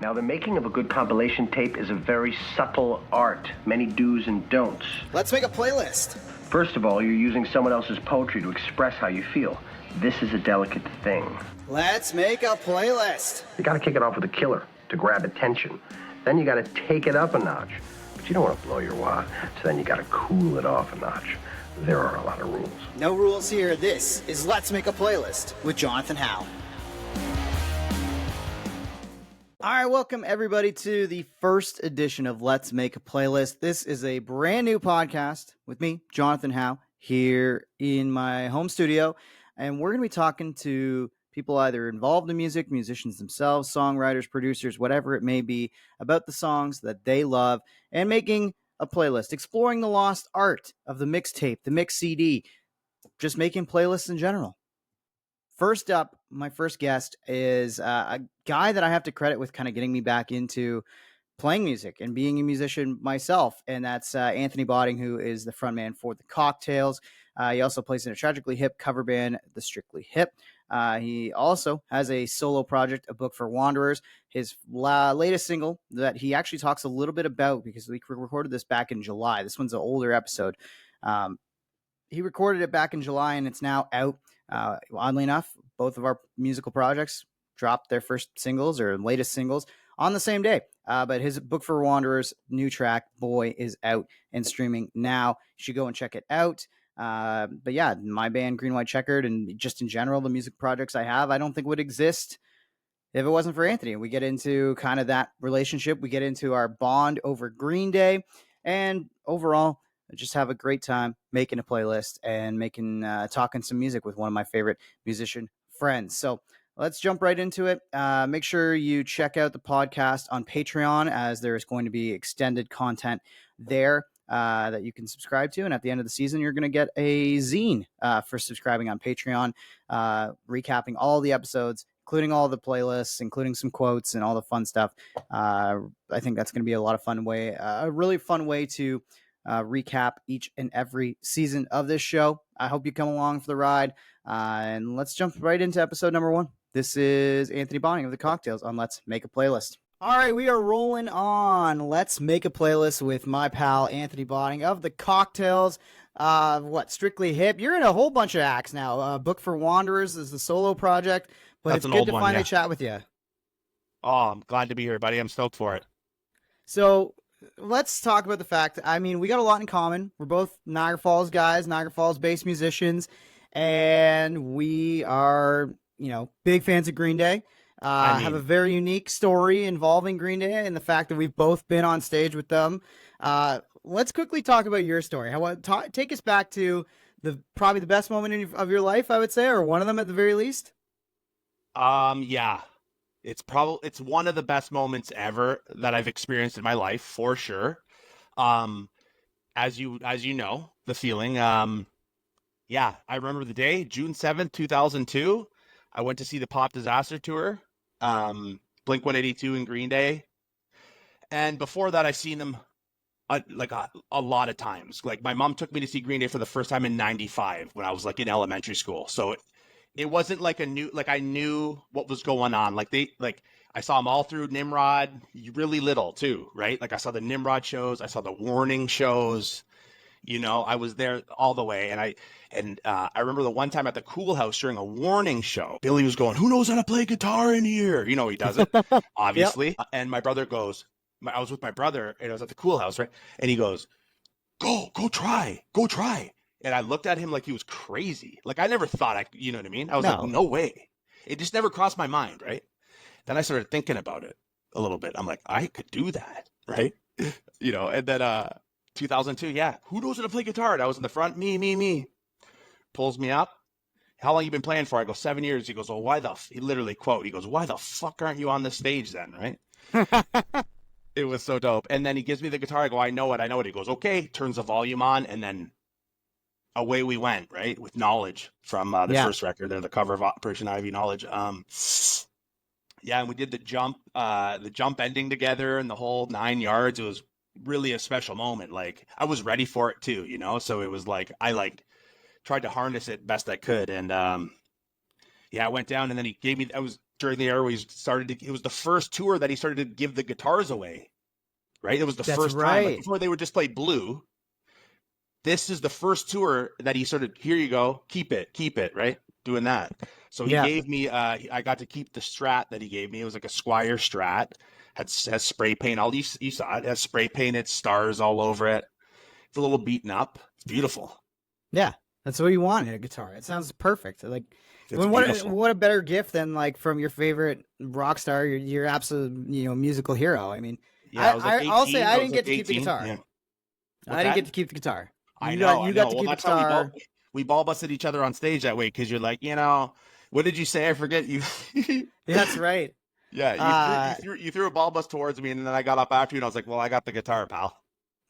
Now, the making of a good compilation tape is a very subtle art, many do's and don'ts. Let's make a playlist. First of all, you're using someone else's poetry to express how you feel. This is a delicate thing. Let's make a playlist. You gotta kick it off with a killer to grab attention. Then you gotta take it up a notch. But you don't want to blow your wad, so then you gotta cool it off a notch. There are a lot of rules. No rules here. This is Let's Make a Playlist with Jonathan Howe. All right, welcome everybody to the first edition of Let's Make a Playlist. This is a brand new podcast with me, Jonathan Howe, here in my home studio. And we're going to be talking to people either involved in music, musicians themselves, songwriters, producers, whatever it may be, about the songs that they love and making a playlist, exploring the lost art of the mixtape, the mix CD, just making playlists in general. First up, my first guest is a guy that I have to credit with kind of getting me back into playing music and being a musician myself, and that's Anthony Botting, who is the frontman for The Cocktails. He also plays in a tragically hip cover band, The Strictly Hip. He also has a solo project, A Book for Wanderers. His latest single that he actually talks a little bit about, because we recorded this back in July. This one's an older episode. He recorded it back in July, and it's now out. Oddly enough, both of our musical projects dropped their first singles or latest singles on the same day. But his Book for Wanderers new track, Boy, is out and streaming now. You should go and check it out. But yeah, my band Green White Checkered, and just in general, the music projects I have, I don't think would exist if it wasn't for Anthony. We get into kind of that relationship. We get into our bond over Green Day, and overall, I just have a great time making a playlist and talking some music with one of my favorite musician friends. So let's jump right into it. Make sure you check out the podcast on Patreon, as there is going to be extended content there that you can subscribe to. And at the end of the season, you're going to get a zine for subscribing on Patreon, recapping all the episodes, including all the playlists, including some quotes and all the fun stuff. I think that's going to be a lot of fun way, a really fun way to recap each and every season of this show. I hope you come along for the ride, and let's jump right into episode number 1. This is Anthony Botting of The Cocktails on Let's Make a Playlist. All right, we are rolling on Let's Make a Playlist with my pal Anthony Botting of The Cocktails. Strictly Hip? You're in a whole bunch of acts now. Book for Wanderers is the solo project, but it's good to finally chat with you. Oh, I'm glad to be here, buddy. I'm stoked for it. So let's talk about the fact, we got a lot in common. We're both Niagara Falls guys, Niagara Falls-based musicians, and we are, big fans of Green Day. Have a very unique story involving Green Day and the fact that we've both been on stage with them. Let's quickly talk about your story. Take us back to probably the best moment of your life, I would say, or one of them at the very least. Yeah. It's one of the best moments ever that I've experienced in my life, for sure. As you know, the feeling. Yeah, I remember the day, June 7th, 2002. I went to see the Pop Disaster tour, Blink-182 and Green Day. And before that, I've seen them a lot of times. Like, my mom took me to see Green Day for the first time in 95 when I was in elementary school. So it wasn't I knew what was going on. I saw them all through Nimrod, really little too, right? I saw the Nimrod shows, I saw the Warning shows, I was there all the way. And I remember the one time at the Cool House during a Warning show, Billy was going, "Who knows how to play guitar in here?" He does it, obviously. Yep. And my brother goes, I was with my brother and I was at the Cool House, right? And he goes, go try. And I looked at him like he was crazy. I never thought you know what I mean? I was like, no way. It just never crossed my mind, right? Then I started thinking about it a little bit. I'm like, I could do that, right? And then 2002, yeah. Who knows how to play guitar? And I was in the front, me. Pulls me up. How long you been playing for? I go, 7 years. He goes, well, he literally he goes, why the fuck aren't you on the stage then, right? It was so dope. And then he gives me the guitar. I go, I know it. He goes, okay. Turns the volume on, and then away we went, right? With Knowledge from the first record there, the cover of Operation Ivy, Knowledge. And we did the jump ending together and the whole 9 yards. It was really a special moment. I was ready for it too, So it was I tried to harness it best I could. And I went down, and then he gave me, during the era where he started to, it was the first tour that he started to give the guitars away, right? It was the That's first time. right. Like, before they would just play blue. This is the first tour that he sort of, here you go, keep it, right? Doing that. So he Yeah. gave me, I got to keep the Strat that he gave me. It was like a Squire Strat, has spray paint. All you saw it, has spray painted stars all over it. It's a little beaten up. It's beautiful. Yeah, that's what you want in a guitar. It sounds perfect. Like, It's what beautiful. a better gift than like from your favorite rock star, your absolute musical hero. I mean, Yeah, I was like I'll say 18, I didn't was get to like keep the 18, guitar. yeah. I What's didn't that? get to keep the guitar. I You know. got I to know. keep Well, the that's how guitar. we ball busted each other on stage that way because you're like, what did you say? I forget you. That's right. Yeah, you threw a ball bust towards me, and then I got up after you, and I was like, "Well, I got the guitar, pal."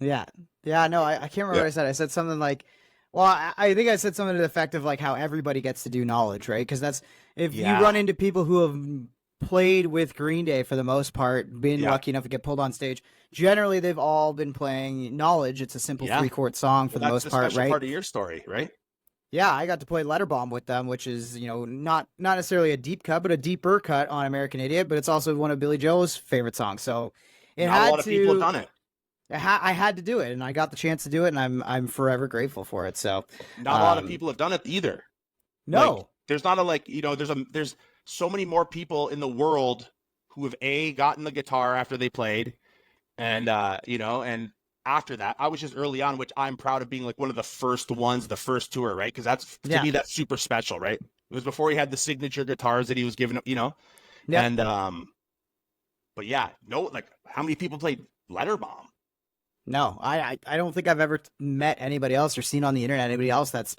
Yeah. Yeah, no, I can't remember Yeah. what I said. I said something like, well, I think I said something to the effect of like how everybody gets to do knowledge, right? Because that's, if Yeah. you run into people who have played with Green Day for the most part, been Yeah. lucky enough to get pulled on stage, generally they've all been playing knowledge. It's a simple Yeah. 3-chord song for Well, the that's most the part, special right? part of your story, right? Yeah, I got to play Letterbomb with them, which is, not necessarily a deep cut, but a deeper cut on American Idiot, but it's also one of Billy Joel's favorite songs. So it Not had a lot of people have done it. I had to do it, and I got the chance to do it, and I'm forever grateful for it. So Not a lot of people have done it either. no, Like, there's not there's so many more people in the world who have gotten the guitar after they played, and and after that, I was just early on, which I'm proud of being like one of the first ones, the first tour, right? Because to Yeah. me that's super special, right? It was before he had the signature guitars that he was giving, Yep. and but yeah, no, like how many people played Letterbomb? No, I don't think I've ever met anybody else or seen on the internet anybody else that's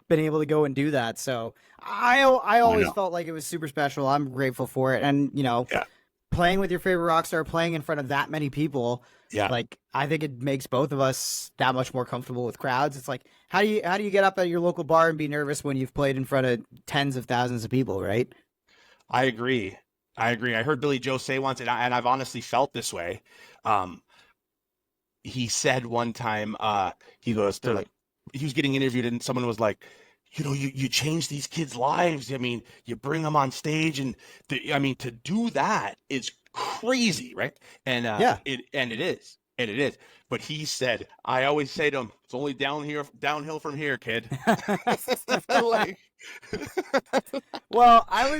been able to go and do that. So I always know. felt like it was super special. I'm grateful for it, and Yeah. playing with your favorite rock star, playing in front of that many people, Yeah. like I think it makes both of us that much more comfortable with crowds. It's like how do you get up at your local bar and be nervous when you've played in front of tens of thousands of people, right? I agree. I heard Billy Joe say once, and I've honestly felt this way. He said one time, he goes, they're like, he was getting interviewed, and someone was like, you change these kids' lives. I mean, you bring them on stage, and to do that is crazy, right? And Yeah. it is. But he said, I always say to him, it's only downhill from here, kid. Like, Well, I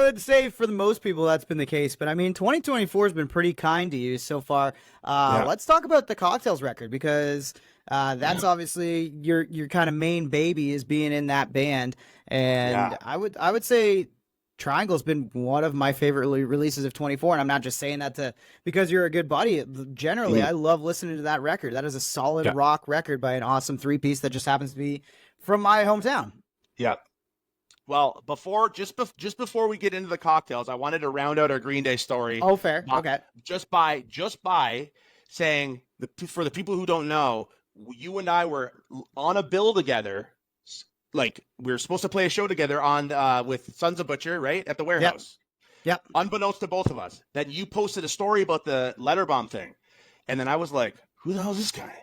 would say for the most people that's been the case, but I mean 2024 has been pretty kind to you so far. Yeah. Let's talk about the Cocktails record because that's obviously your kind of main baby is being in that band, and Yeah. I would say Triangle's been one of my favorite releases of 24, and I'm not just saying that because you're a good buddy. Generally, I love listening to that record. That is a solid Yeah. rock record by an awesome 3-piece that just happens to be from my hometown. Yeah. Well, just before we get into the Cocktails, I wanted to round out our Green Day story. Oh, fair. Uh, Okay. Just by saying for the people who don't know, you and I were on a bill together. Like we were supposed to play a show together on with Sons of Butcher, right, at the warehouse. Yep. Unbeknownst to both of us, then you posted a story about the Letterbomb thing, and then I was like, "Who the hell is this guy?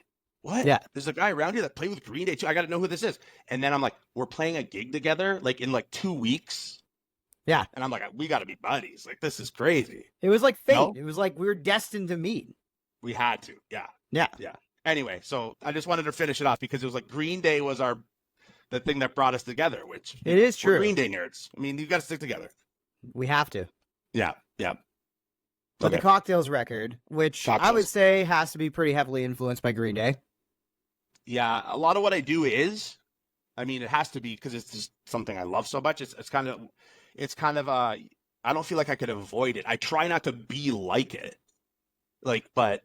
What? Yeah. There's a guy around here that played with Green Day too. I got to know who this is." And then I'm like, "We're playing a gig together, like in like 2 weeks." Yeah. And I'm like, "We got to be buddies. Like this is crazy." It was like fate. No? It was like we were destined to meet. We had to, yeah. Yeah. Anyway, so I just wanted to finish it off because it was like Green Day was the thing that brought us together, which It is we're true. Green Day nerds. I mean, you got to stick together. We have to. Yeah. But the Okay. Cocktails record, which I would Cocktails. say has to be pretty heavily influenced by Green Day. Yeah, a lot of what I do is, I mean, it has to be because it's just something I love so much. It's kind of I don't feel like I could avoid it. I try not to be like it, but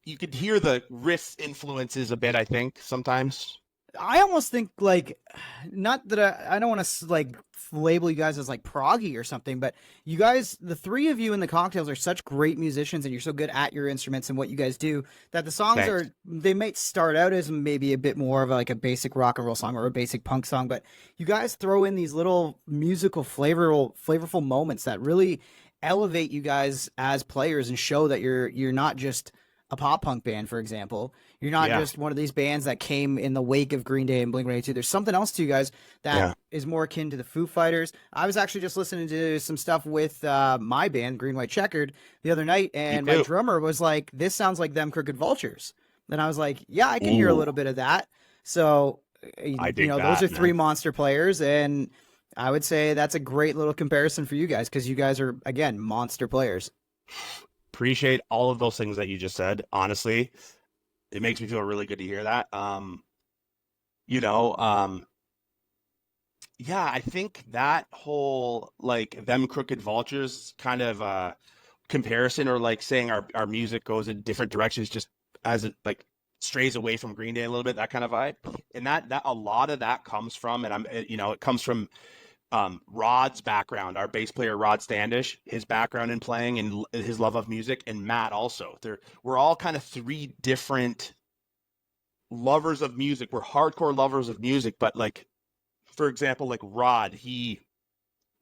you could hear the riff influences a bit. I think sometimes. I almost think like, not that I don't want to like label you guys as like proggy or something, but you guys, the three of you in the Cocktails are such great musicians and you're so good at your instruments and what you guys do that the songs Thanks. they might start out as maybe a bit more of like a basic rock and roll song or a basic punk song, but you guys throw in these little musical flavorful moments that really elevate you guys as players and show that you're not just a pop punk band, for example. You're not Yeah. just one of these bands that came in the wake of Green Day and Blink-182. There's something else to you guys that is more akin to the Foo Fighters. I was actually just listening to some stuff with my band, Green White Checkered, the other night, and my drummer was like, "This sounds like Them Crooked Vultures." And I was like, "Yeah, I can hear a little bit of that." So, I dig that, those are three man. monster players, and I would say that's a great little comparison for you guys because you guys are, again, monster players. Appreciate all of those things that you just said. Honestly, it makes me feel really good to hear that. Yeah, I think that whole like Them Crooked Vultures kind of comparison, or like saying our music goes in different directions just as it like strays away from Green Day a little bit, that kind of vibe. And that a lot of that comes from, and it comes from Rod's background, our bass player Rod Standish, his background in playing and his love of music, and Matt also. We're all kind of three different lovers of music. We're hardcore lovers of music, but like, for example, like Rod, he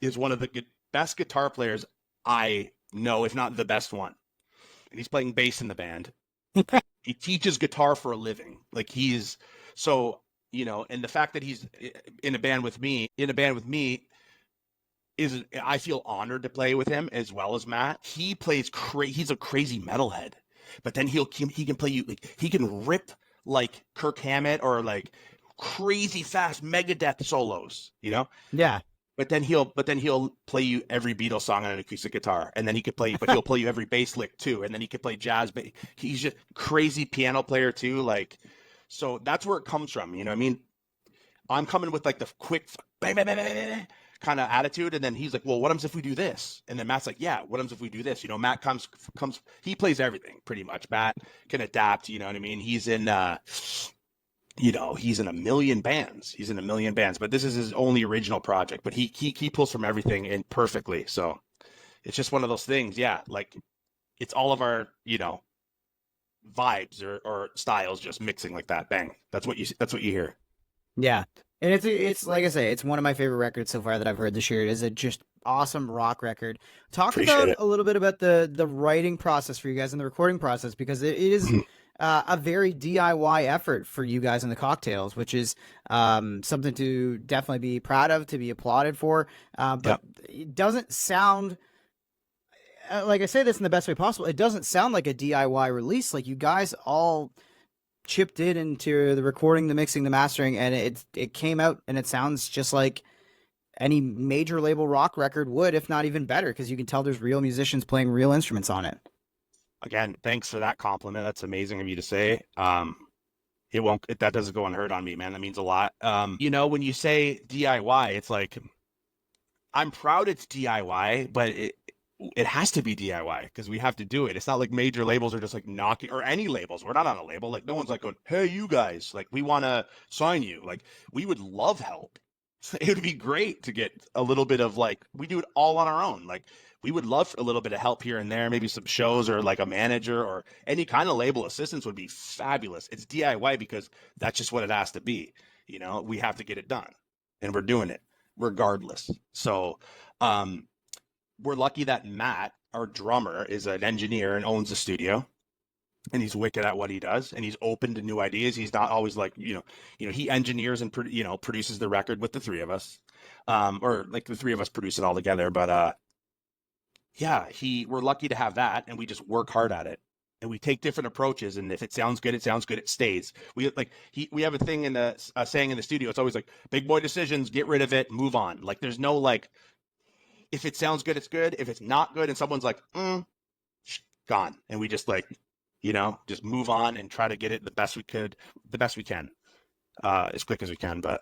is one of the best guitar players I know, if not the best one. And he's playing bass in the band. He teaches guitar for a living. Like he's so, and the fact that he's in a band with me is, I feel honored to play with him as well as Matt. He plays he's a crazy metalhead, but then he can play you, like he can rip like Kirk Hammett or like crazy fast Megadeth solos, Yeah. But then he'll play you every Beatles song on an acoustic guitar, and then he'll play you every bass lick too, and then he could play jazz. But he's just crazy piano player too. Like, so that's where it comes from. You know what I mean? I'm coming with like the quick bang, bang, bang, bang, bang, kind of attitude, and then he's like, "Well, what happens if we do this?" And then Matt's like, "Yeah, what happens if we do this?" Matt comes. He plays everything pretty much. Matt can adapt. You know what I mean? He's in. He's in a million bands. But this is his only original project. But he pulls from everything in perfectly. So it's just one of those things. Yeah, like it's all of our vibes or styles just mixing like that. Bang. That's what you hear. Yeah, and it's like I say, it's one of my favorite records so far that I've heard this year. It is a just awesome rock record. Talk about a little bit about the writing process for you guys and the recording process, because it is a very DIY effort for you guys in the Cocktails, which is something to definitely be proud of, to be applauded for. But it doesn't sound, like I say this in the best way possible, it doesn't sound like a DIY release. Like you guys all chipped in into the recording, the mixing, the mastering, and it came out and it sounds just like any major label rock record would, if not even better, because you can tell there's real musicians playing real instruments on it. Again, thanks for that compliment. That's amazing of you to say. That doesn't go unheard on me, man. That means a lot. When you say DIY, it's like, I'm proud it's DIY, but it has to be DIY because we have to do it. It's not like major labels are just like knocking, or any labels. We're not on a label. Like no one's like going, "Hey, you guys, like we want to sign you." Like we would love help. It would be great to get a little bit of like, we do it all on our own. Like we would love a little bit of help here and there, maybe some shows or like a manager or any kind of label assistance would be fabulous. It's DIY because that's just what it has to be. We have to get it done and we're doing it regardless. So, we're lucky that Matt, our drummer, is an engineer and owns a studio, and he's wicked at what he does, and he's open to new ideas. He's not always like, he engineers and produces the record with the three of us, or like the three of us produce it all together. But we're lucky to have that, and we just work hard at it, and we take different approaches. And if it sounds good, it stays. We have a thing in the saying in the studio. It's always like, big boy decisions, get rid of it, move on. Like there's no like, if it sounds good, it's good. If it's not good and someone's like, gone. And we just like, just move on and try to get it the best we can, as quick as we can. But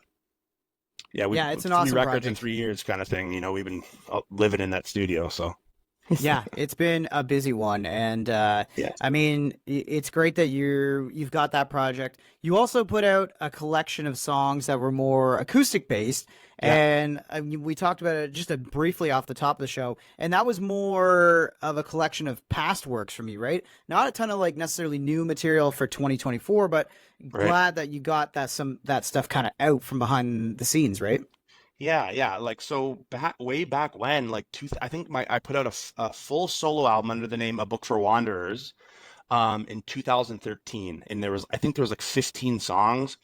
yeah, it's an awesome records project. in 3 years kind of thing. We've been living in that studio. So yeah, it's been a busy one. And I mean, it's great that you've got that project. You also put out a collection of songs that were more acoustic based. And we talked about it just briefly off the top of the show, and that was more of a collection of past works from you, right? Not a ton of like necessarily new material for 2024, but glad that you got that stuff kind of out from behind the scenes, right? Yeah. Like so, way back when, like I think I put out a full solo album under the name A Book for Wanderers, in 2013, and I think there was like 15 songs,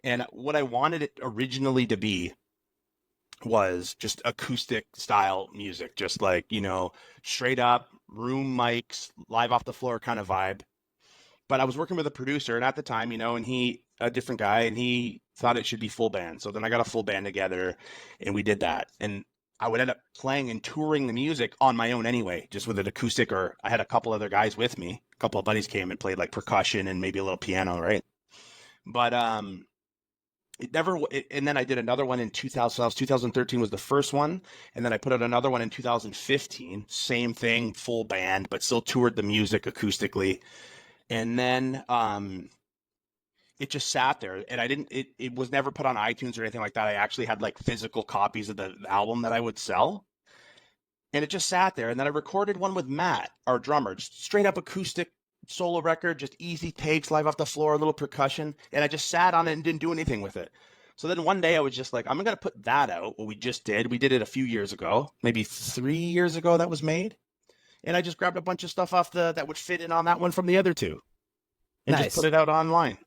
and what I wanted it originally to be was just acoustic style music, just like, straight up room mics, live off the floor kind of vibe. But I was working with a producer, and at the time, and a different guy, and he thought it should be full band. So then I got a full band together, and we did that. And I would end up playing and touring the music on my own anyway, just with an acoustic, or I had a couple other guys with me. A couple of buddies came and played like percussion and maybe a little piano, right? But it never. And then I did another one in 2000. So 2013 was the first one, and then I put out another one in 2015. Same thing, full band, but still toured the music acoustically. And then it just sat there, and I didn't. It was never put on iTunes or anything like that. I actually had like physical copies of the album that I would sell, and it just sat there. And then I recorded one with Matt, our drummer, just straight up acoustic solo record, just easy takes, live off the floor, a little percussion, and I just sat on it and didn't do anything with it. So then one day I was just like, I'm gonna put that out. What we just did, we did it a few years ago, maybe 3 years ago that was made, and I just grabbed a bunch of stuff off that would fit in on that one from the other two, and Nice. just put it out online.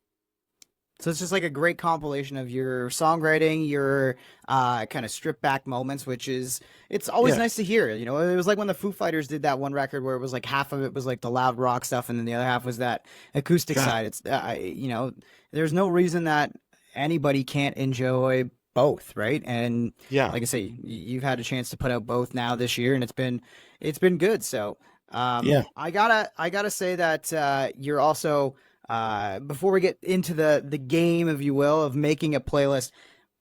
So it's just like a great compilation of your songwriting, your kind of stripped back moments, it's always Yeah. nice to hear. It was like when the Foo Fighters did that one record where it was like half of it was like the loud rock stuff, and then the other half was that acoustic Yeah. side. It's there's no reason that anybody can't enjoy both, right? And Yeah. like I say, you've had a chance to put out both now this year, and it's been good. So Yeah. I gotta say that you're also. Before we get into the game, if you will, of making a playlist,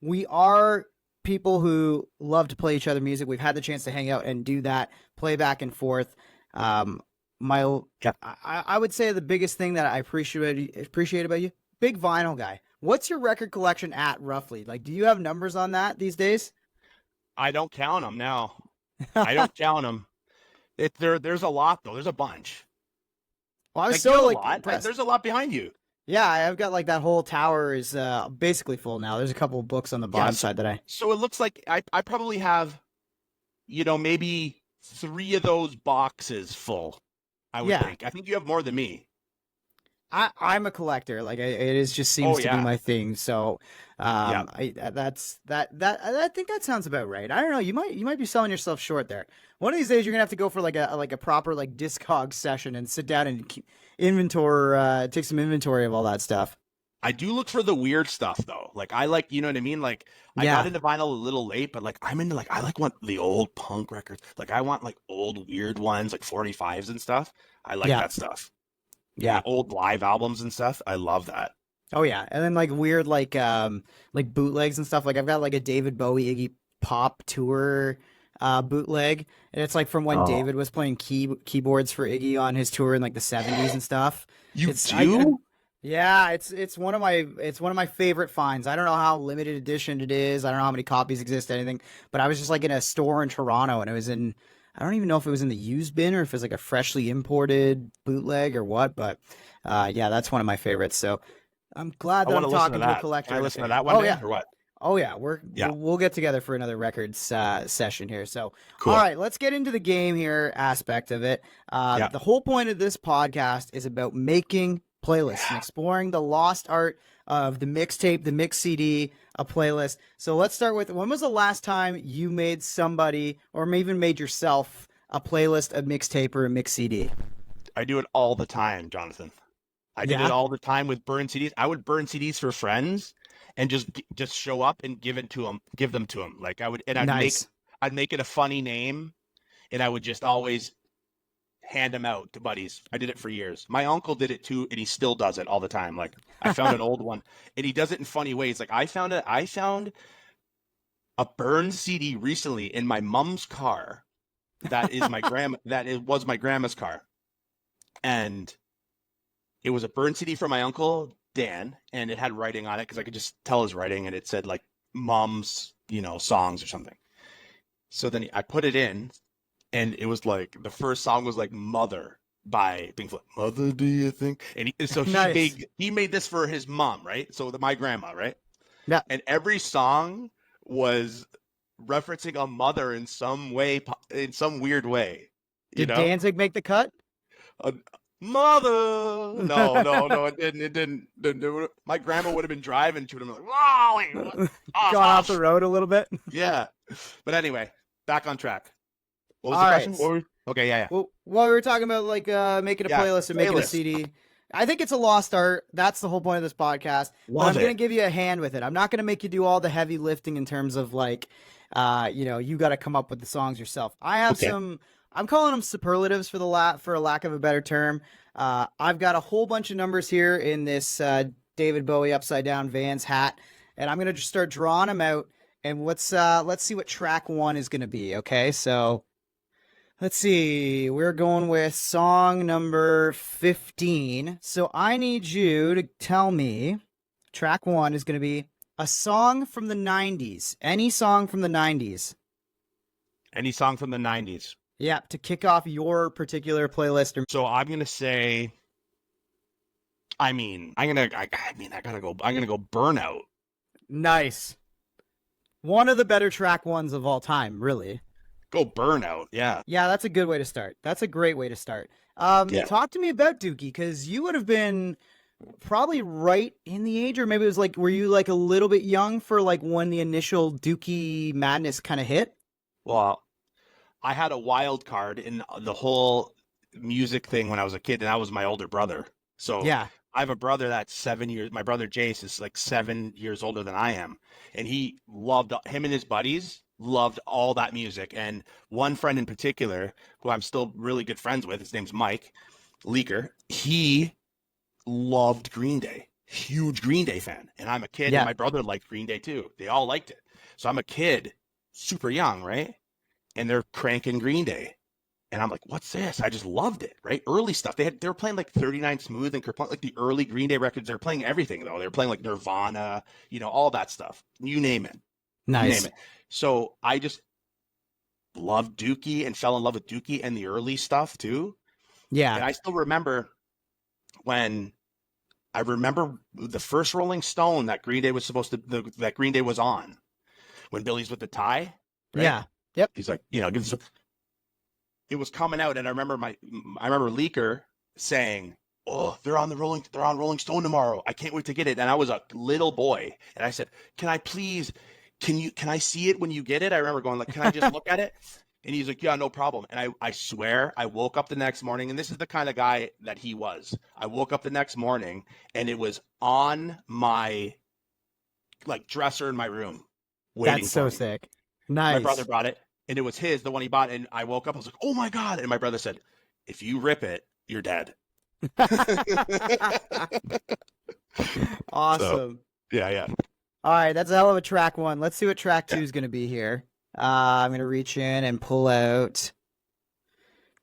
we are people who love to play each other music. We've had the chance to hang out and do that, play back and forth. I would say the biggest thing that I appreciate about you, big vinyl guy. What's your record collection at roughly? Like, do you have numbers on that these days? I don't count them now. I don't count them. There's a lot though. There's a bunch. Well, I was You have so a like lot. impressed. There's a lot behind you. Yeah, I've got like that whole tower is basically full now. There's a couple of books on the bottom Yes. side that I. So it looks like I probably have, maybe 3 of those boxes full. I would Yeah. think. I think you have more than me. I'm a collector. Like it just seems to be yeah. my thing. So, Yeah. I think that sounds about right. I don't know. You might be selling yourself short there. One of these days, you're gonna have to go for like a proper like Discog session and sit down and take some inventory of all that stuff. I do look for the weird stuff though. Like I like, you know what I mean? Like I Yeah. got into vinyl a little late, but like I'm into like I like want the old punk records. Like I want like old weird ones, like 45s and stuff. I like Yeah. that stuff. Yeah. Old live albums and stuff. I love that. Oh yeah, and then like weird like bootlegs and stuff. Like I've got like a David Bowie Iggy Pop tour bootleg, and it's like from when Oh. David was playing keyboards for Iggy on his tour in like the 70s and stuff. You It's- do? Yeah, it's one of my favorite finds. I don't know how limited edition it is. I don't know how many copies exist, anything. But I was just like in a store in Toronto, and it was in. I don't even know if it was in the used bin or if it was like a freshly imported bootleg or what. But yeah, that's one of my favorites. So I'm glad I that want I'm to listen talking to to a that. collector. Can I and a listen to fan. that one Oh day yeah, or what? oh yeah. Yeah. We'll get together for another records session here. So Cool. all right, let's get into the game here aspect of it. Yeah. The whole point of this podcast is about making playlists and exploring the lost art of the mixtape, the mix CD, a playlist. So let's start with, when was the last time you made somebody or even made yourself a playlist, a mixtape, or a mix CD? I do it all the time, Jonathan. I did Yeah? it all the time with burn CDs. I would burn CDs for friends and just show up and give them to them. Like I would, and Nice. I'd make it a funny name, and I would just always hand them out to buddies. I did it for years. My uncle did it too, and he still does it all the time. Like I found an old one, and he does it in funny ways. Like I found a burned CD recently in my mom's car. That is my grandma. Was my grandma's car, and it was a burned CD from my uncle Dan, and it had writing on it because I could just tell his writing, and it said like mom's, songs or something. So then I put it in, and it was like the first song was like "Mother" by Pink Floyd. Mother, do you think? And so Nice. he made this for his mom, right? So my grandma, right? Yeah. And every song was referencing a mother in some way, in some weird way. Did Danzig make the cut? Mother. No, it didn't do it. My grandma would have been driving. She would have been like, Wally, Gone off the road a little bit. Yeah. But anyway, back on track. What was All the right. question? Okay, yeah. Well, we were talking about like making a playlist and making a CD. I think it's a lost art. That's the whole point of this podcast. But I'm going to give you a hand with it. I'm not going to make you do all the heavy lifting in terms of like, you got to come up with the songs yourself. I have some. I'm calling them superlatives for a lack of a better term. I've got a whole bunch of numbers here in this David Bowie upside down Vans hat, and I'm going to just start drawing them out. And let's see what track 1 is going to be. Okay, so. Let's see, we're going with song number 15. So I need you to tell me, track 1 is going to be a song from the 90s. Any song from the 90s. Any song from the 90s. Yeah, to kick off your particular playlist. So I'm going to say, I'm going to go Burnout. Nice. One of the better track 1s of all time, really. Go Burnout, yeah. Yeah, that's a good way to start. That's a great way to start. Talk to me about Dookie, because you would have been probably right in the age, or maybe it was like, were you like a little bit young for like when the initial Dookie madness kind of hit? Well, I had a wild card in the whole music thing when I was a kid, and that was my older brother. So yeah. I have a brother that's 7 years. My brother Jace is like 7 years older than I am, and him and his buddies loved all that music. And one friend in particular, who I'm still really good friends with, his name's Mike Leaker. He loved Green Day, huge Green Day fan. And I'm a kid, and my brother liked Green Day too. They all liked it. So I'm a kid, super young, right? And they're cranking Green Day. And I'm like, what's this? I just loved it, right? Early stuff. They were playing like 39 Smooth and Kerplunk, like the early Green Day records. They're playing everything though. They were playing like Nirvana, all that stuff. You name it. Nice. You name it. So I just loved Dookie and fell in love with Dookie and the early stuff too. Yeah. And I still remember the first Rolling Stone that Green Day was that Green Day was on, when Billy's with the tie. Right? Yeah. Yep. He's like, it was coming out, and I remember Leaker saying, "Oh, they're on Rolling Stone tomorrow. I can't wait to get it." And I was a little boy, and I said, "Can I see it when you get it?" I remember going like, "Can I just look at it?" And he's like, "Yeah, no problem." And I swear, I woke up the next morning, and this is the kind of guy that he was. I woke up the next morning, and it was on my like dresser in my room. That's so sick. Nice. My brother brought it, and it was the one he bought. And I woke up, I was like, "Oh my God." And my brother said, "If you rip it, you're dead." Awesome. So, yeah. All right, that's a hell of a track 1. Let's see what track 2 is going to be here. I'm going to reach in and pull out.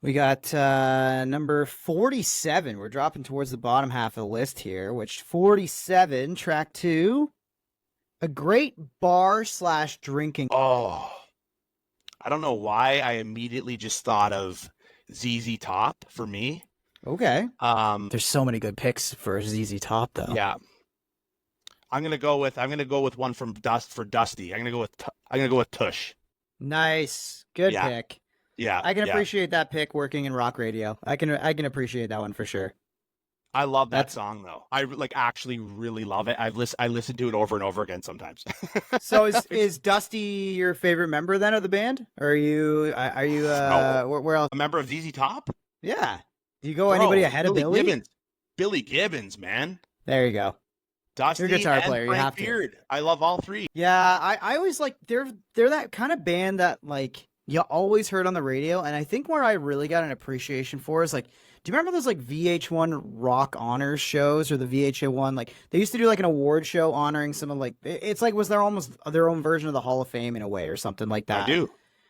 We got number 47. We're dropping towards the bottom half of the list here, which 47, track 2, a great bar/drinking. Oh, I don't know why I immediately just thought of ZZ Top for me. Okay. There's so many good picks for ZZ Top though. Yeah. I'm gonna go with one from Dusty. I'm gonna go with Tush. Nice, good pick. Yeah, I can appreciate that pick working in rock radio. I can appreciate that one for sure. I love that song though. I actually really love it. I listen to it over and over again sometimes. So is Dusty your favorite member then of the band? Or are you no. Where else? A member of ZZ Top? Yeah. Do you go anybody ahead of Billy? Gibbons. Billy Gibbons, man. There you go. Dusty You're a guitar and player. Frank You have Beard. I love all three. Yeah, I always like they're that kind of band that like you always heard on the radio, and I think where I really got an appreciation for is like, do you remember those like VH1 Rock Honors shows or the VH1 like they used to do like an award show honoring some of like it's like was there almost their own version of the Hall of Fame in a way or something like that. I do.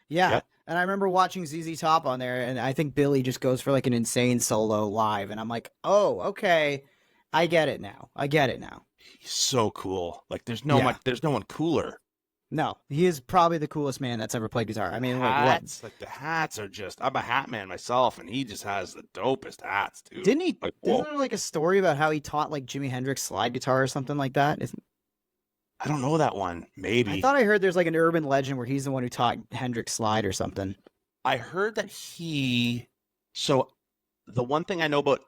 Yeah. Yep. And I remember watching ZZ Top on there, and I think Billy just goes for like an insane solo live, and I'm like, oh, okay, I get it now. He's so cool. Like there's no one cooler. No, he is probably the coolest man that's ever played guitar. I mean, the hats are just. I'm a hat man myself, and he just has the dopest hats, dude. Didn't he? Like, isn't there like a story about how he taught like Jimi Hendrix slide guitar or something like that? I don't know that one. Maybe. I thought I heard there's like an urban legend where he's the one who taught Hendrix slide or something. I heard that So the one thing I know about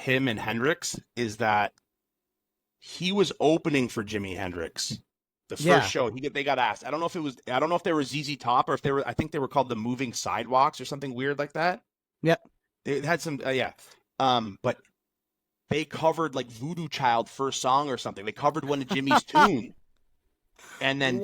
him and Hendrix is that he was opening for Jimi Hendrix. The first show, they got asked. I don't know if they were ZZ Top or if they were. I think they were called the Moving Sidewalks or something weird like that. Yep. They had some, but they covered like Voodoo Child first song or something. They covered one of Jimmy's tune, and then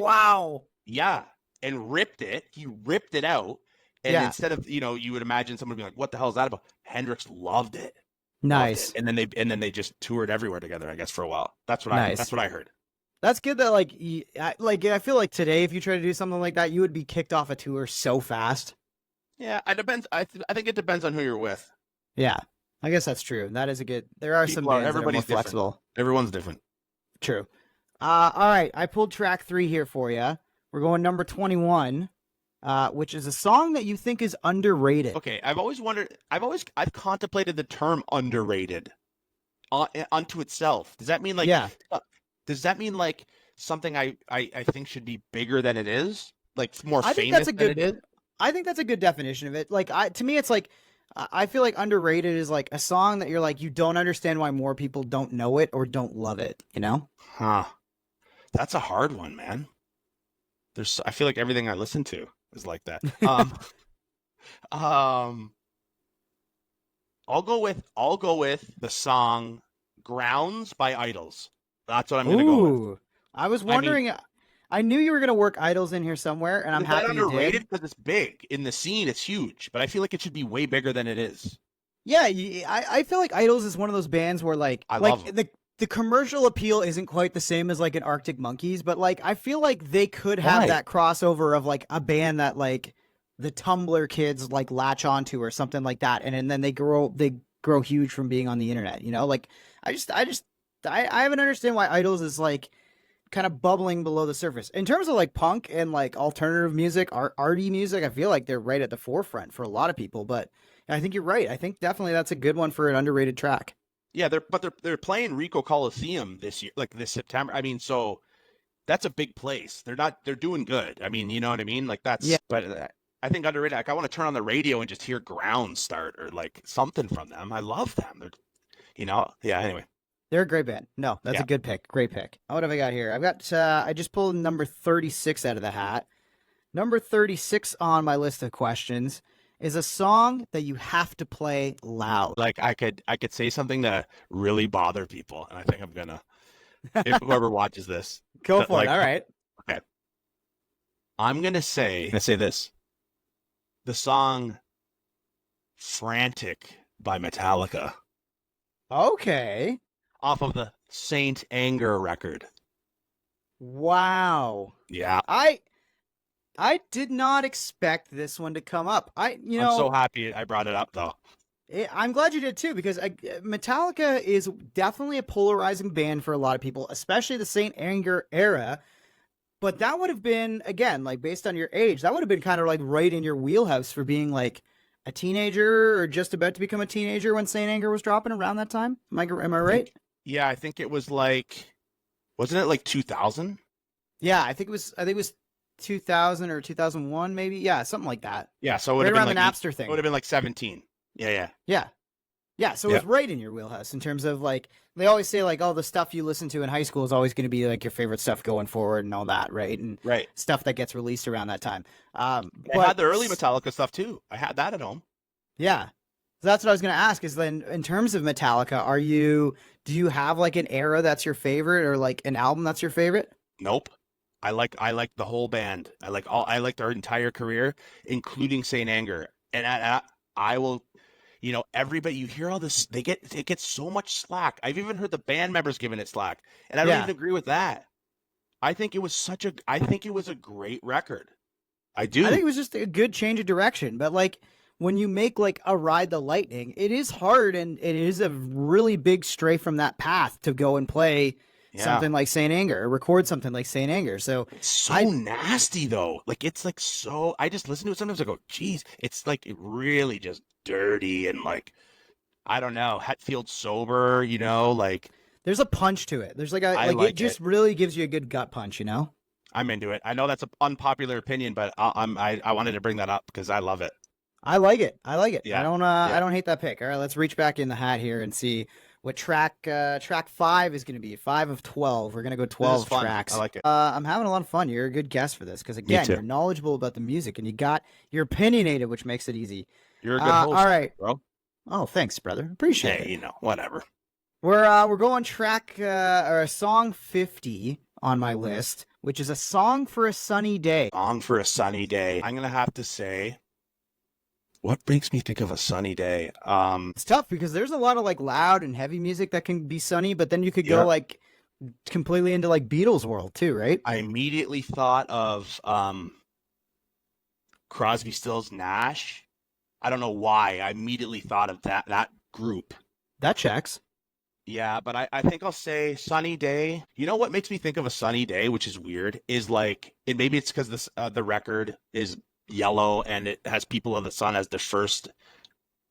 and ripped it. He ripped it out, and instead of you would imagine someone would be like, "What the hell is that about?" Hendrix loved it. Nice. Loved it. And then they just toured everywhere together, I guess, for a while. That's what I heard. That's good that I feel like today if you try to do something like that, you would be kicked off a tour so fast. Yeah, it depends. I think it depends on who you're with. Yeah, I guess that's true. That is a good. There are some bands that are more flexible. Everyone's different. True. All right, I pulled track 3 here for you. We're going number 21, which is a song that you think is underrated. Okay, I've always wondered. I've contemplated the term underrated unto itself. Does that mean like? Yeah. Does that mean like something I think should be bigger than it is? Like more famous than it is? I think that's a good definition of it. Like to me, it's like I feel like underrated is like a song that you're like you don't understand why more people don't know it or don't love it. You know? Huh. That's a hard one, man. I feel like everything I listen to is like that. I'll go with the song "Grounds" by Idols. That's what I'm going to go with. I was wondering. I knew you were going to work Idols in here somewhere, and I'm happy you did. Underrated because it's big in the scene. It's huge, but I feel like it should be way bigger than it is. Yeah, I feel like Idols is one of those bands where I love the commercial appeal isn't quite the same as like an Arctic Monkeys, but like I feel like they could have that crossover of like a band that like the Tumblr kids like latch onto or something like that, and then they grow huge from being on the internet. You know, like I haven't understand why Idols is like kind of bubbling below the surface in terms of like punk and like alternative music, arty music. I feel like they're right at the forefront for a lot of people, but I think you're right. I think definitely that's a good one for an underrated track. Yeah, they're playing Rico Coliseum this year, like this September. I mean, so that's a big place. They're doing good. I mean, you know what I mean? Like that's. Yeah. But I think underrated. Like I want to turn on the radio and just hear Ground start or like something from them. I love them. Yeah. Anyway. They're a great band. No, that's a good pick. Great pick. What have I got here? I've got, I just pulled number 36 out of the hat. Number 36 on my list of questions is a song that you have to play loud. Like I could say something to really bother people, and I think I'm gonna, if whoever watches this. Go for it. All right. Okay. I'm gonna say this. The song Frantic by Metallica. Okay. Off of the Saint Anger record. Wow. Yeah. I did not expect this one to come up. I'm so happy I brought it up though. I'm glad you did too, because Metallica is definitely a polarizing band for a lot of people, especially the Saint Anger era. But that would have been, again, like based on your age, that would have been kind of like right in your wheelhouse for being like a teenager or just about to become a teenager when Saint Anger was dropping around that time. Am I right? Yeah, I think it was like, wasn't it like 2000? Yeah, I think it was 2000 or 2001 maybe. Yeah, something like that. Yeah, so it would right have around been the like, Napster thing. It would have been like 17. Yeah. So it's right in your wheelhouse in terms of like, they always say like, oh, the stuff you listen to in high school is always going to be like your favorite stuff going forward and all that, right? And stuff that gets released around that time. I had the early Metallica stuff too. I had that at home. Yeah. So that's what I was going to ask is then in terms of Metallica, do you have like an era that's your favorite or like an album that's your favorite? Nope. I like the whole band. I like their entire career, including Saint Anger. And I will, everybody, you hear all this, it gets so much slack. I've even heard the band members giving it slack. And I don't even agree with that. I think it was a great record. I do. I think it was just a good change of direction, but like, when you make like a Ride the Lightning, it is hard and it is a really big stray from that path to go and play something like Saint Anger or record something like Saint Anger. So it's so nasty though. Like it's like so. I just listen to it sometimes. I go, geez, it's like it really just dirty and like I don't know. Hetfield sober, like there's a punch to it. There's like it just really gives you a good gut punch. I'm into it. I know that's an unpopular opinion, but I wanted to bring that up because I love it. I like it. I like it. Yeah. I don't hate that pick. All right, let's reach back in the hat here and see what track 5 is going to be. 5 of 12. We're going to go This is 12 fun. tracks. I like it. I'm having a lot of fun. You're a good guest for this because again, too. you're knowledgeable about the music and you're opinionated, which makes it easy. You're a good host, all right. bro. Oh, thanks, brother. Appreciate Hey, it. whatever. We're going or song 50 on my list, which is a song for a sunny day. Song for a sunny day. I'm gonna have to say, what makes me think of a sunny day? It's tough because there's a lot of like loud and heavy music that can be sunny, but then you could Yeah. go like completely into like Beatles world too, right? I immediately thought of Crosby, Stills, Nash. I don't know why. I immediately thought of that group. That checks. Yeah, but I think I'll say sunny day. You know what makes me think of a sunny day, which is weird, is like maybe it's because this the record is yellow and it has People of the Sun as the first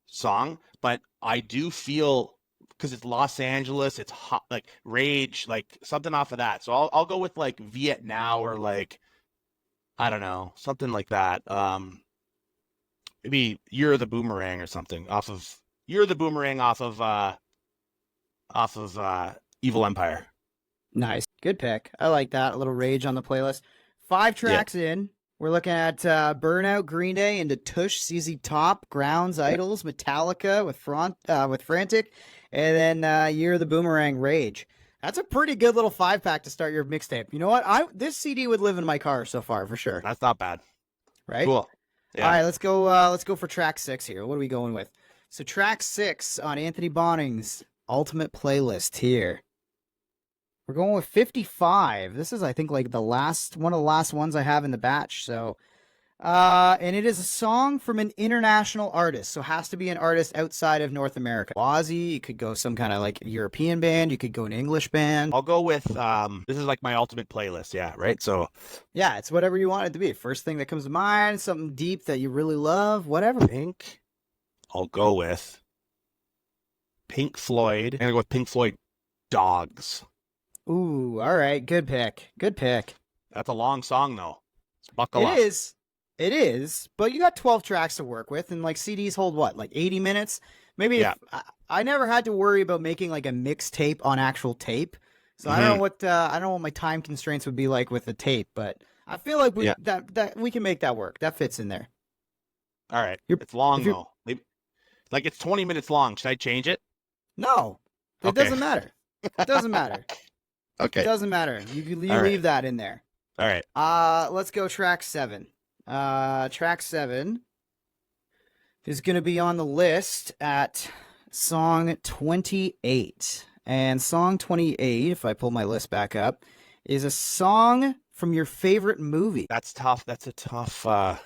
song, but I do feel because it's Los Angeles, it's hot, like Rage, like something off of that. So I'll go with like Vietnam or like I don't know, something like that. Maybe You're the Boomerang or something off of You're the Boomerang off of Evil Empire. Nice. Good pick. I like that. A little Rage on the playlist. 5 tracks in. We're looking at Burnout, Green Day, into Tush, ZZ Top, Grounds, Idols, Metallica with Frantic, and then You're the Boomerang, Rage. That's a pretty good little 5-pack to start your mixtape. You know what? This CD would live in my car so far for sure. That's not bad. Right? Cool. Yeah. All right, let's go for track 6 here. What are we going with? So track 6 on Anthony Bonning's Ultimate Playlist here. We're going with 55. This is, I think, like one of the last ones I have in the batch. So, and it is a song from an international artist. So it has to be an artist outside of North America. Ozzy, you could go some kind of like European band. You could go an English band. I'll go with, this is like my ultimate playlist. Yeah. Right. So yeah, it's whatever you want it to be. First thing that comes to mind, something deep that you really love, whatever. Pink. I'll go with Pink Floyd. I'm going to go with Pink Floyd Dogs. Ooh, all right. Good pick. Good pick. That's a long song, though. Buckle up. It is. But you got 12 tracks to work with, and like CDs hold what, like 80 minutes? Maybe. Yeah. I never had to worry about making like a mixtape on actual tape, so I don't know what my time constraints would be like with the tape. But I feel like that we can make that work. That fits in there. All right. It's long though. Maybe, like it's 20 minutes long. Should I change it? No, it Okay. doesn't matter. It doesn't matter. Okay. It doesn't matter. You All right. leave that in there. All right. Let's go track 7. Track 7 is going to be on the list at song 28. And song 28, if I pull my list back up, is a song from your favorite movie. That's tough. That's a tough. I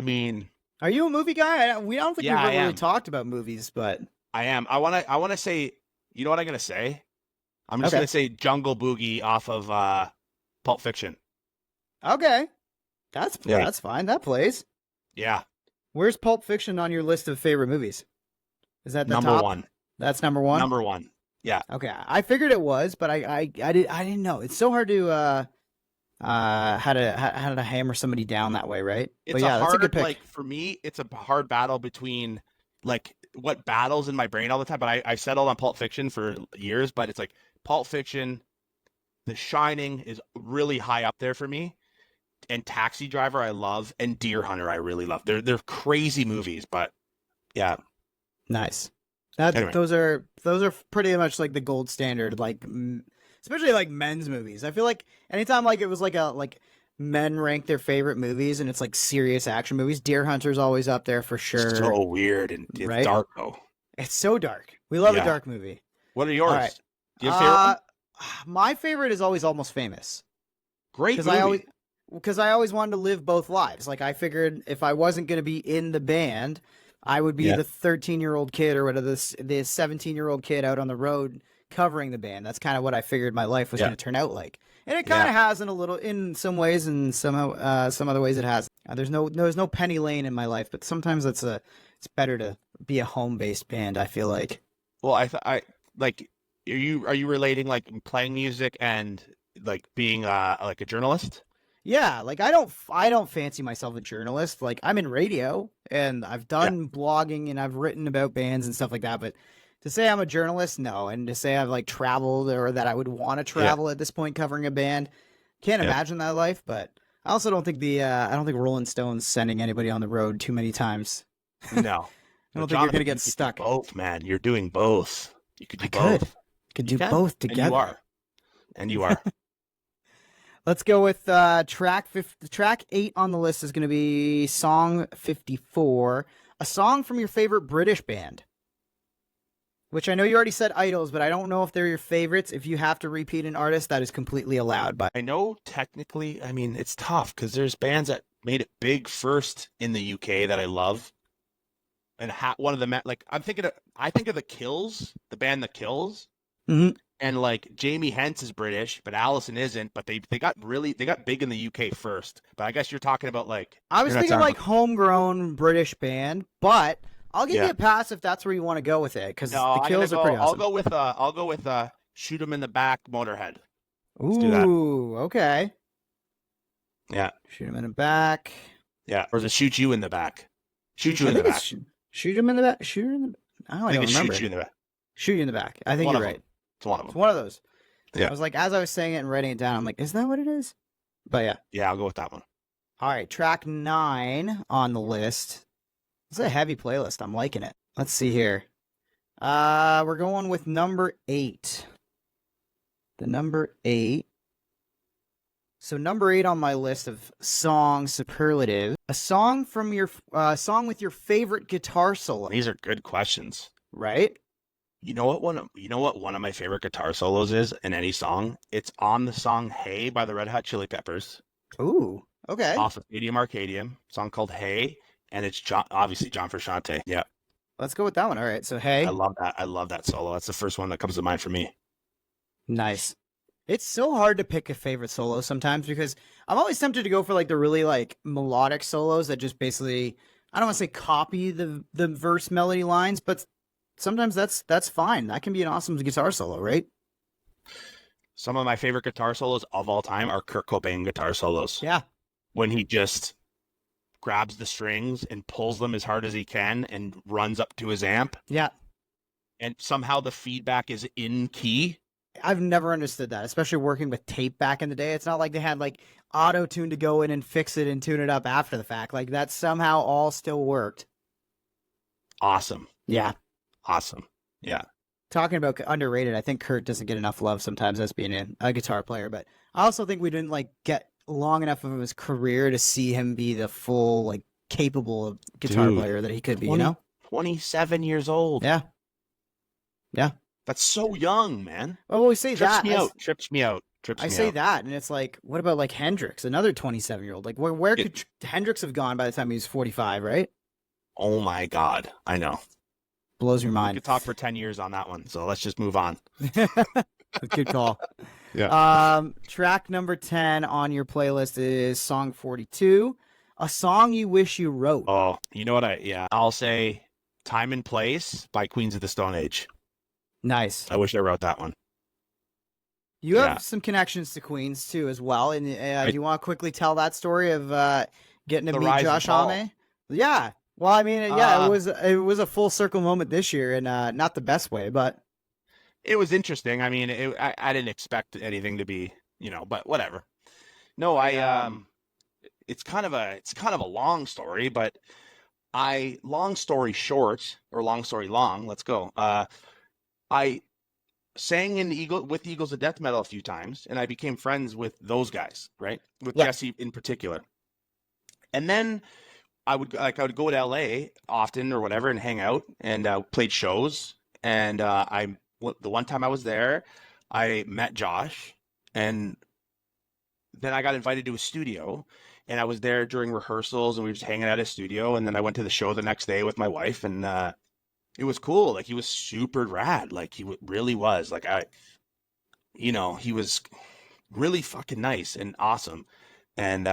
mean, Are you a movie guy? We don't think Yeah, we've I really am. talked about movies, but I am. I want to say. You know what I'm gonna say? I'm just Okay. gonna say Jungle Boogie off of Pulp Fiction. okay. That's fine. That plays. Yeah. Where's Pulp Fiction on your list of favorite movies? Is that the Number top? 1. That's number 1? Number 1. Yeah. Okay, I figured it was, but I didn't know. It's so hard to how to hammer somebody down that way, right? It's but yeah, a that's hard, a good pick. like for me, it's a hard battle between like what battles in my brain all the time. But I settled on Pulp Fiction for years. But it's like Pulp Fiction, The Shining is really high up there for me, and Taxi Driver I love, and Deer Hunter I really love. They're crazy movies, but yeah, Nice. Anyway. Those are pretty much like the gold standard, like especially like men's movies. I feel like anytime like it was like men rank their favorite movies and it's like serious action movies, Deer Hunter's always up there for sure. so weird and it's Right? dark though. It's so dark. We love a Yeah. dark movie. What are yours? All right. Do you have a favorite one? My favorite is always Almost Famous. Great movie. Because I always wanted to live both lives. Like I figured if I wasn't going to be in the band, I would be Yeah. the 13-year-old kid or whatever, the 17-year-old kid out on the road covering the band. That's kind of what I figured my life was Yeah. going to turn out like. And it kind of has in some ways, and somehow some other ways it has. There's no Penny Lane in my life, but sometimes it's better to be a home-based band, I feel like. Well, I like. Are you relating like playing music and like being like a journalist? Yeah, like I don't fancy myself a journalist. Like I'm in radio and I've done blogging and I've written about bands and stuff like that, but to say I'm a journalist, no. And to say I've like traveled or that I would want to travel at this point covering a band, can't imagine that life, but I also don't think I don't think Rolling Stone's sending anybody on the road too many times. No. I don't think you're Jonathan, gonna you get could do stuck. both, man. You're doing both. You could do I could. both. Could You do can. both And together. you are. And you are. Let's go with track 8 on the list is going to be song 54, a song from your favorite British band. Which I know you already said Idols, but I don't know if they're your favorites. If you have to repeat an artist, that is completely allowed. But I know technically, I mean, it's tough because there's bands that made it big first in the UK that I love. And one of them, like I think of the Kills, the band The Kills, Mhm. and like Jamie Hens is British, but Allison isn't. But they got big in the UK first. But I guess you're talking about like I was thinking like homegrown British band, but I'll give you a pass if that's where you want to go with it, because no, the Kills are pretty awesome. I'll go with Shoot 'em in the Back, Motorhead. Ooh, do that. Okay. Yeah, Shoot him in the back. yeah, or is it Shoot You in the Back? Shoot You I in the think Back. it's shoot him in the back. Shoot him in the. I I don't think it's remember. Shoot You in the Back. Shoot you in the back. I think One you're of right. them. It's one of It's them. one of those. Yeah. I was like, as I was saying it and writing it down, I'm like, is that what it is? But yeah. Yeah, I'll go with that one. All right, track 9 on the list. It's a heavy playlist. I'm liking it. Let's see here. We're going with number 8. The number 8. So number 8 on my list of song superlative, a song from your song with your favorite guitar solo, These are good questions. right? You know what one of my favorite guitar solos is in any song? It's on the song Hey by the Red Hot Chili Peppers Ooh, okay. off of Stadium Arcadium, song called Hey, and it's obviously John Frusciante. Yeah. Let's go with that one. All right. So hey, I love that. I love that solo. That's the first one that comes to mind for me. nice. It's so hard to pick a favorite solo sometimes because I'm always tempted to go for like the really like melodic solos that just basically, I don't want to say copy the verse melody lines, but sometimes that's fine. That can be an awesome guitar solo, right? Some of my favorite guitar solos of all time are Kurt Cobain guitar solos. Yeah. When he just grabs the strings and pulls them as hard as he can and runs up to his amp, Yeah. and somehow the feedback is in key. I've never understood that, especially working with tape back in the day. It's not like they had like auto tune to go in and fix it and tune it up after the fact. Like that somehow all still worked. Awesome. Yeah. Awesome. Yeah. Talking about underrated, I think Kurt doesn't get enough love sometimes as being a guitar player, but I also think we didn't like get long enough of his career to see him be the full like capable guitar Dude, player that he could be, 20 you know? 27 years old. Yeah. Yeah. That's so young, man. Well, we say Trips that. me out. Trips me out. Trips I me say out. that, and it's like, what about like Hendrix, another 27-year-old? Like, where Yeah. could Hendrix have gone by the time he was 45, right? Oh my God. I know. Blows your We mind. could talk for 10 years on that one. So let's just move on. Good call. Yeah. Track number 10 on your playlist is song 42, a song you wish you wrote. Oh, you know what? I'll say Time and Place by Queens of the Stone Age. Nice. I wish I wrote that one. You have Yeah. some connections to Queens too, as well. And do you want to quickly tell that story of getting to The meet rise and Josh fall. Homme? Yeah. Well, I mean, yeah, Uh, it was a full circle moment this year, and not the best way, but It was interesting. I mean, I didn't expect anything to be, but whatever. No, it's kind of a long story, but long story short, or long story long, let's go. I sang with Eagles of Death Metal a few times, and I became friends with those guys, right? With Yeah. Jesse in particular. And then I would go to LA often or whatever and hang out and played shows. And the one time I was there, I met Josh, and then I got invited to a studio, and I was there during rehearsals, and we were just hanging at his studio. And then I went to the show the next day with my wife, and it was cool. Like, he was super rad. Like, he really was. Like, he was really fucking nice and awesome. And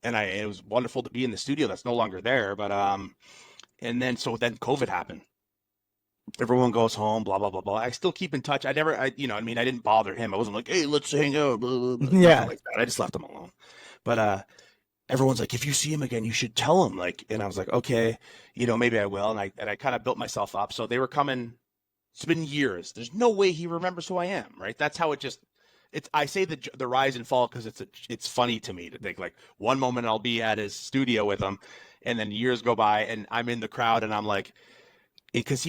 it was wonderful to be in the studio that's no longer there. But, and then COVID happened. everyone goes home, blah blah blah blah. I still keep in touch. I didn't bother him. I wasn't like, hey, let's hang out, blah, blah, blah. Yeah. Nothing like that. I just left him alone. But everyone's like, if you see him again, you should tell him. Like, and I was like, okay, maybe I will. And I kind of built myself up. So they were coming. It's been years. There's no way he remembers who I am, right? That's how it just. I say the rise and fall because it's funny to me to think like one moment I'll be at his studio with him, and then years go by and I'm in the crowd and I'm like, because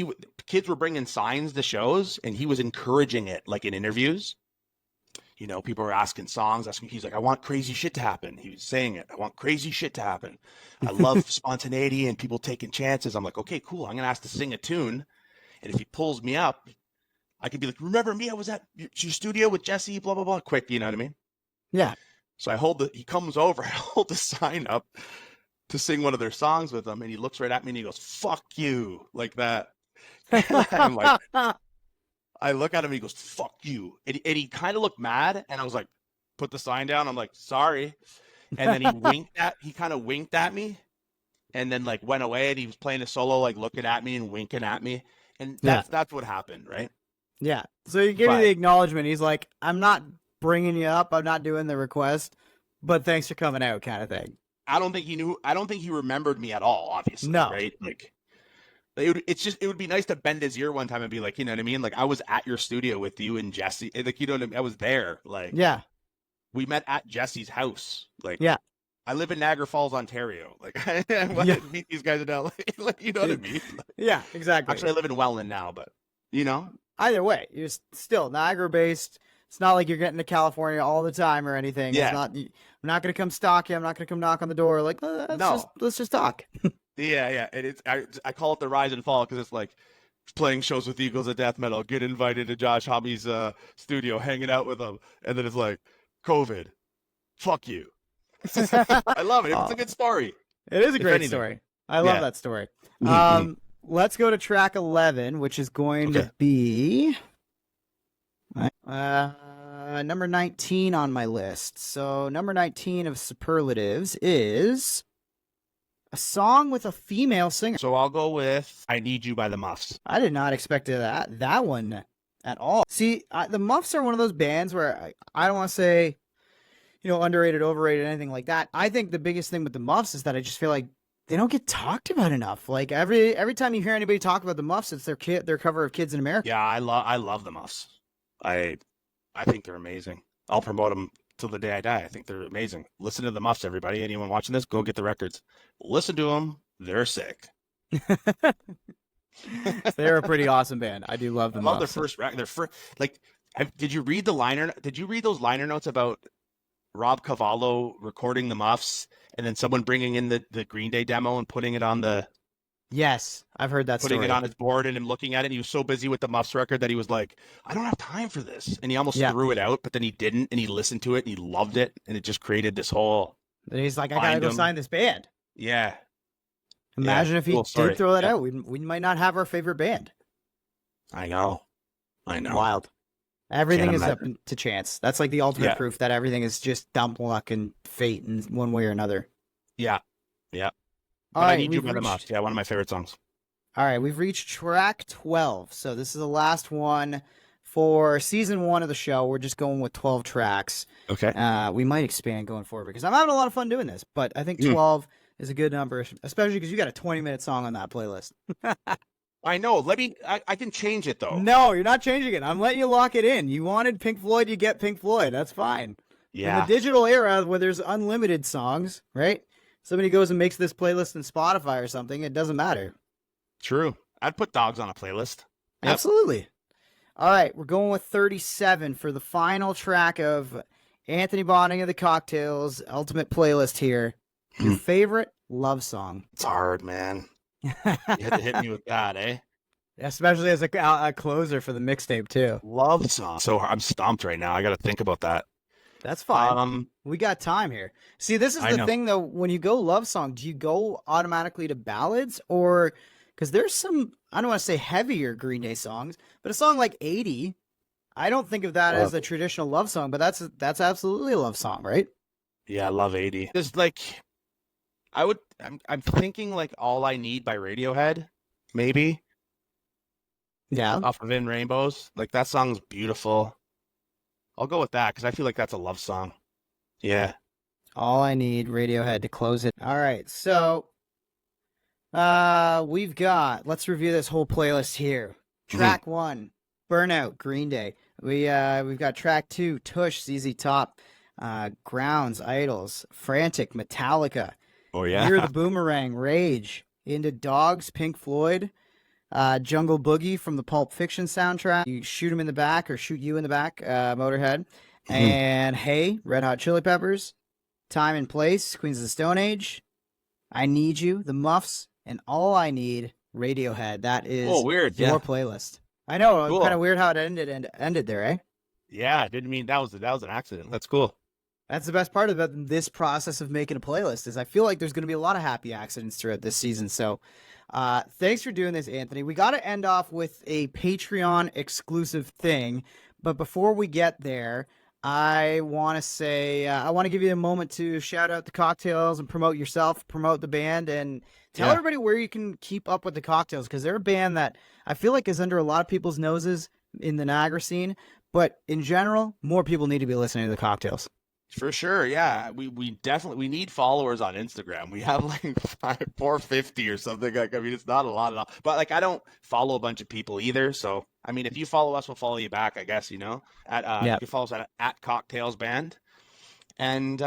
kids were bringing signs to shows and he was encouraging it like in interviews. People were asking songs, he's like, I want crazy shit to happen. He was saying it. I want crazy shit to happen. I love spontaneity and people taking chances. I'm like, okay, cool. I'm going to ask to sing a tune. And if he pulls me up, I could be like, remember me? I was at your studio with Jesse, blah, blah, blah. Quick, you know what I mean? Yeah. So he comes over, I hold the sign up to sing one of their songs with him. And he looks right at me and he goes, fuck you, like that. I'm like, I look at him and he goes, fuck you. And he kind of looked mad. And I was like, put the sign down. I'm like, sorry. And then he kind of winked at me and then like went away and he was playing a solo, like looking at me and winking at me. And that's what happened, right? Yeah. So you give you the acknowledgement. He's like, I'm not bringing you up. I'm not doing the request, but thanks for coming out, kind of thing. I don't think he remembered me at all, obviously. No. Right? Like, it would be nice to bend his ear one time and be like, you know what I mean? Like, I was at your studio with you and Jesse. Like, you know what I mean? I was there. Like, yeah. We met at Jesse's house. Like, yeah. I live in Niagara Falls, Ontario. Like, I want to meet these guys in LA. Like, you know what I mean? Like, yeah, exactly. Actually, I live in Welland now, but, Either way, you're still Niagara-based. It's not like you're getting to California all the time or anything. Yeah. I'm not going to come stalk you. I'm not going to come knock on the door. Like, let's just talk. Yeah. And I call it the rise and fall because it's like playing shows with Eagles of Death Metal, get invited to Josh Homme's studio, hanging out with him, and then it's like, COVID, fuck you. I love it. It's a good story. It is a great story. I love that story. Let's go to track 11, which is going to be number 19 on my list. So number 19 of superlatives is a song with a female singer. So I'll go with I Need You by the Muffs. I did not expect that one at all. See, the Muffs are one of those bands where I don't want to say, underrated, overrated, anything like that. I think the biggest thing with the Muffs is that I just feel like they don't get talked about enough. Like every time you hear anybody talk about the Muffs, it's their cover of Kids in America. Yeah, I love the Muffs. I think they're amazing. I'll promote them till the day I die. I think they're amazing. Listen to the Muffs, everybody. Anyone watching this, go get the records. Listen to them. They're sick. They're a pretty awesome band. I do love them. I love their first record. Did you read those liner notes about Rob Cavallo recording the Muffs and then someone bringing in the Green Day demo and putting it on the... Yes, I've heard that putting story. it on his board and him looking at it. And he was so busy with the Muffs record that he was like, I don't have time for this. And he almost threw it out, but then he didn't. And he listened to it and he loved it. And it just created this whole... And he's like, I gotta go sign this band. Yeah. Imagine if he did throw that out. We might not have our favorite band. I know. Wild. Everything is up to chance. That's like the ultimate proof that everything is just dumb luck and fate in one way or another. Yeah. All right, I Need You by the Muffs. Yeah, one of my favorite songs. All right, we've reached track 12. So this is the last one for season 1 of the show. We're just going with 12 tracks. Okay. We might expand going forward because I'm having a lot of fun doing this, but I think 12 is a good number, especially because you got a 20-minute song on that playlist. I know. I can change it, though. No, you're not changing it. I'm letting you lock it in. You wanted Pink Floyd, you get Pink Floyd. That's fine. Yeah. In the digital era where there's unlimited songs, right? Somebody goes and makes this playlist in Spotify or something, it doesn't matter. True. I'd put Dogs on a playlist. Yep. Absolutely. All right, we're going with 37 for the final track of Anthony Bonding of the Cocktails Ultimate Playlist here. Your favorite love song. It's hard, man. You had to hit me with that, eh? Especially as a closer for the mixtape, too. Love song. So I'm stumped right now. I got to think about that. That's fine. We got time here. See, this is the thing, though. When you go love song, do you go automatically to ballads? Or, because there's some, I don't want to say heavier Green Day songs, but a song like 80, I don't think of that as a traditional love song, but that's absolutely a love song, right? Yeah, I love 80. There's like, I'm thinking like All I Need by Radiohead, maybe. Yeah. off of In Rainbows. Like that song's beautiful. I'll go with that because I feel like that's a love song. Yeah. All I Need, Radiohead to close it. All right. So we've got, let's review this whole playlist here. Track 1, Burnout, Green Day. We've got track 2, Tush, ZZ Top, Grounds, Idols, Frantic, Metallica, Oh Year of yeah. the Boomerang, Rage, Into Dogs, Pink Floyd, Jungle Boogie from the Pulp Fiction soundtrack. You shoot him in the back or shoot you in the back, Motorhead. And Hey, Red Hot Chili Peppers, Time and Place, Queens of the Stone Age, I Need You, The Muffs, and All I Need, Radiohead. That is Oh, weird. your Yeah. playlist. I know, Cool. kind of weird how it ended there, eh? Yeah, I didn't mean that was an accident. That's cool. That's the best part about this process of making a playlist is I feel like there's going to be a lot of happy accidents throughout this season. So thanks for doing this, Anthony. We got to end off with a Patreon exclusive thing. But before we get there, I want to say, I want to give you a moment to shout out the cocktails and promote yourself, promote the band, and tell everybody where you can keep up with the cocktails, because they're a band that I feel like is under a lot of people's noses in the Niagara scene. But in general, more people need to be listening to the cocktails. For sure, yeah. We definitely need followers on Instagram. We have like 450 or something. Like, I mean, it's not a lot at all. But like, I don't follow a bunch of people either. So I mean, if you follow us, we'll follow you back. I guess you know. You can follow us at Cocktails Band, and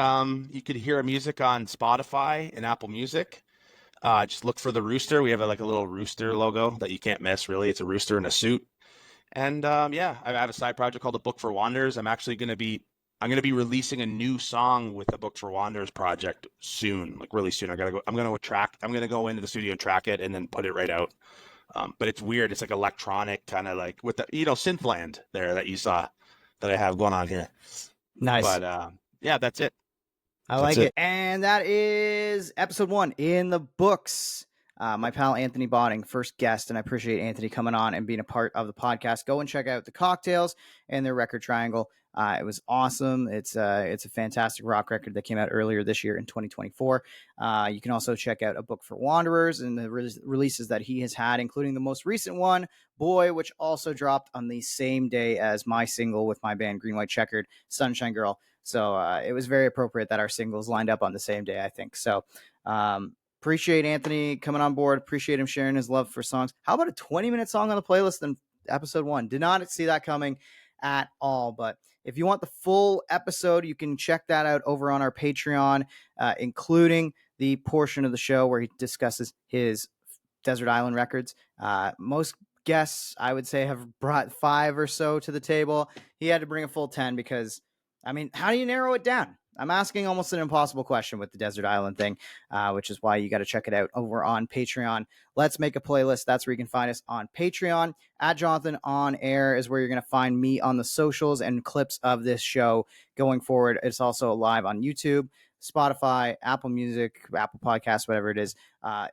you could hear our music on Spotify and Apple Music. Just look for the rooster. We have like a little rooster logo that you can't miss. Really, it's a rooster in a suit. And yeah, I have a side project called the Book for Wanderers. I'm gonna be releasing a new song with the Book for Wanderers project soon, like really soon. I'm gonna go into the studio and track it and then put it right out. But it's weird. It's like electronic, kind of like with the Synthland there that you saw that I have going on here. Nice. But yeah, that's it. I like it. And that is episode 1 in the books. My pal Anthony Botting, first guest, and I appreciate Anthony coming on and being a part of the podcast. Go and check out the Cocktails and their record Triangle. It was awesome. It's a fantastic rock record that came out earlier this year in 2024. You can also check out A Book for Wanderers and the releases that he has had, including the most recent one, Boy, which also dropped on the same day as my single with my band Green White Checkered, Sunshine Girl. So it was very appropriate that our singles lined up on the same day, I think. So appreciate Anthony coming on board. Appreciate him sharing his love for songs. How about a 20-minute song on the playlist in episode 1? Did not see that coming at all. But if you want the full episode, you can check that out over on our Patreon, including the portion of the show where he discusses his Desert Island Records. Most guests, I would say, have brought 5 or so to the table. He had to bring a full 10 because, I mean, how do you narrow it down? I'm asking almost an impossible question with the Desert Island thing, which is why you got to check it out over on Patreon. Let's Make a Playlist. That's where you can find us on Patreon. At Jonathan On Air is where you're going to find me on the socials and clips of this show going forward. It's also live on YouTube, Spotify, Apple Music, Apple Podcasts, whatever it is.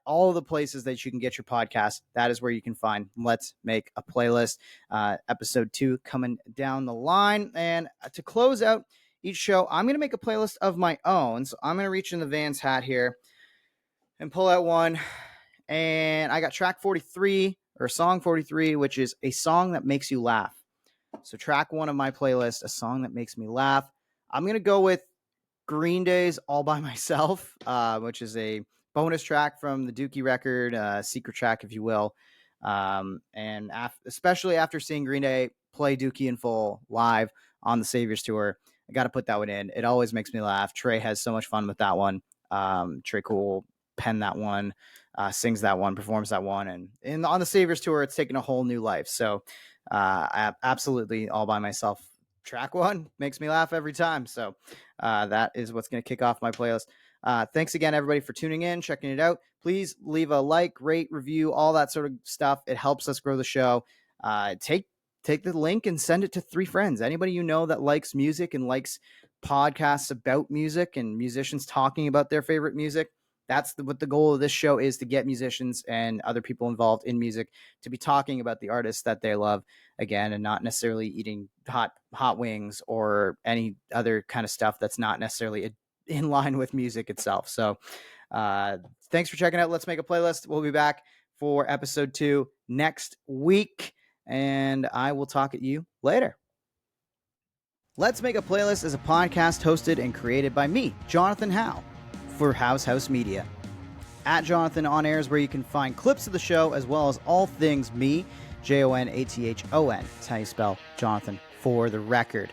All of the places that you can get your podcast, that is where you can find Let's Make a Playlist. Episode 2 coming down the line. And to close out each show, I'm going to make a playlist of my own. So I'm going to reach in the Vans hat here and pull out one. And I got track 43 or song 43, which is a song that makes you laugh. So track 1 of my playlist, a song that makes me laugh. I'm going to go with Green Day's All By Myself, which is a bonus track from the Dookie record, secret track, if you will. And especially after seeing Green Day play Dookie in full live on the Saviors Tour, I got to put that one in. It always makes me laugh. Trey has so much fun with that one. Trey Cool penned that one, sings that one, performs that one. And on the Saviors Tour, it's taken a whole new life. So I absolutely All By Myself. Track 1 makes me laugh every time. So that is what's going to kick off my playlist. Thanks again, everybody, for tuning in, checking it out. Please leave a like, rate, review, all that sort of stuff. It helps us grow the show. Take the link and send it to 3 friends. Anybody you know that likes music and likes podcasts about music and musicians talking about their favorite music. That's what the goal of this show is, to get musicians and other people involved in music to be talking about the artists that they love again, and not necessarily eating hot wings or any other kind of stuff that's not necessarily in line with music itself. So thanks for checking out Let's Make a Playlist. We'll be back for episode 2 next week. and I will talk at you later. Let's Make a Playlist is a podcast hosted and created by me, Jonathan Howe, for House Media. At Jonathan On Air is where you can find clips of the show as well as all things me, Jonathon. That's how you spell Jonathan for the record.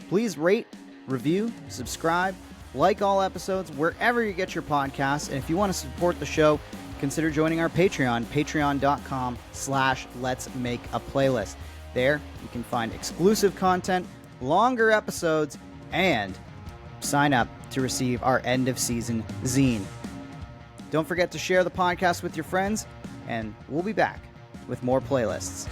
Please rate, review, subscribe, like all episodes wherever you get your podcasts. And if you want to support the show, consider joining our Patreon, patreon.com/Let's Make a Playlist. There, you can find exclusive content, longer episodes, and sign up to receive our end-of-season zine. Don't forget to share the podcast with your friends, and we'll be back with more playlists.